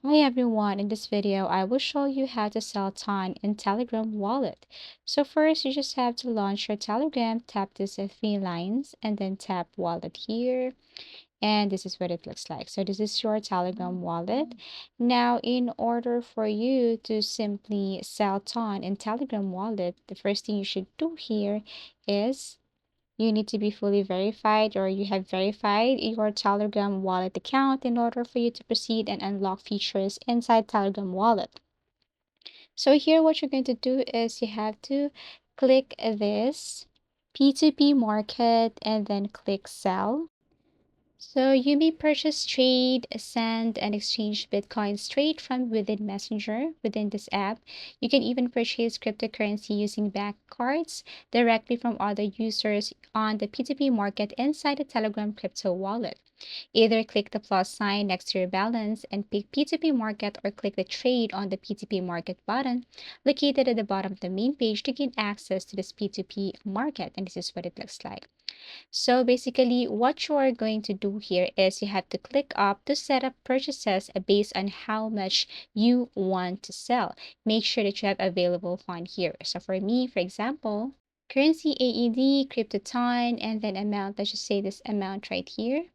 Hi everyone, in this video I will show you how to sell Ton in Telegram wallet. So first you just have to launch your Telegram, tap these three lines and then tap wallet here, and this is what it looks like. So this is your Telegram wallet. Now in order for you to simply sell Ton in Telegram wallet, the first thing you should do here is you need to be fully verified, or you have verified your Telegram wallet account in order for you to proceed and unlock features inside Telegram wallet. So here what you're going to do is you have to click this P2P market and then click sell. So you may purchase, trade, send, and exchange Bitcoin straight from within Messenger within this app. You can even purchase cryptocurrency using bank cards directly from other users on the P2P market inside the Telegram crypto wallet. Either click the plus sign next to your balance and pick P2P market, or click the trade on the P2P market button located at the bottom of the main page to gain access to this P2P market. And this is what it looks like. So basically, what you are going to do here is you have to click up to set up purchases based on how much you want to sell. Make sure that you have available fund here. So for me, for example, currency AED, Cryptoton, and then amount, let's just say this amount right here.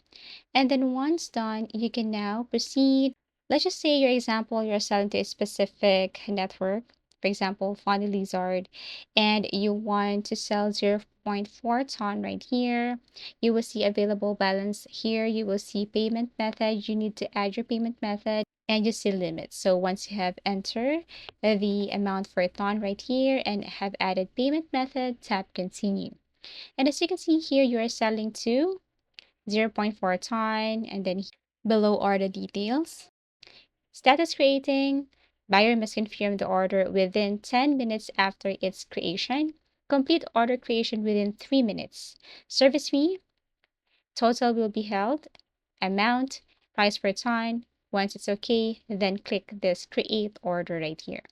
And then once done, you can now proceed. Let's just say your example, you're selling to a specific network, for example, Funny Lizard, and you want to sell 0.4 ton right here. You will see available balance here. You will see payment method. You need to add your payment method, and you see limits. So once you have entered the amount for a ton right here and have added payment method, tap continue. And as you can see here, you are selling to 0.4 ton, and then below are the details. Status creating. Buyer must confirm the order within 10 minutes after its creation. Complete order creation within 3 minutes. Service fee. Total will be held. Amount. Price per ton. Once it's okay, then click this create order right here.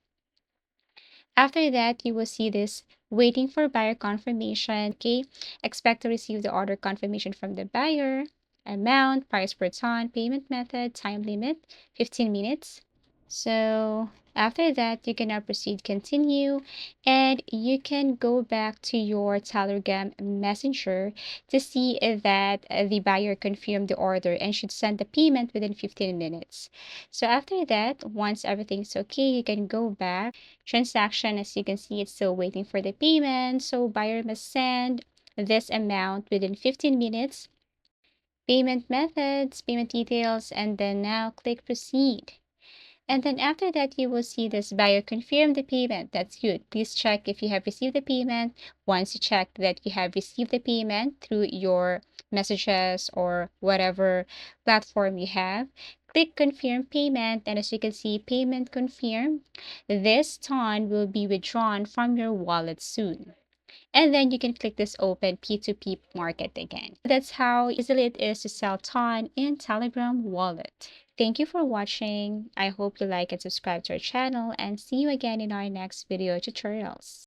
After that, you will see this waiting for buyer confirmation. Okay, expect to receive the order confirmation from the buyer. Amount, price per ton, payment method, time limit, 15 minutes. So after that, you can now proceed continue, and you can go back to your Telegram Messenger to see that the buyer confirmed the order and should send the payment within 15 minutes. So after that, once everything's okay, you can go back. Transaction, as you can see, it's still waiting for the payment. So buyer must send this amount within 15 minutes. Payment methods, payment details, and then now click proceed. And then after that, you will see this buyer confirm the payment. That's good. Please check if you have received the payment. Once you check that you have received the payment through your messages or whatever platform you have, click confirm payment. And as you can see, payment confirmed. This ton will be withdrawn from your wallet soon. And then you can click this open P2P market again. That's how easily it is to sell ton in Telegram wallet. Thank you for watching. I hope you like and subscribe to our channel, and see you again in our next video tutorials.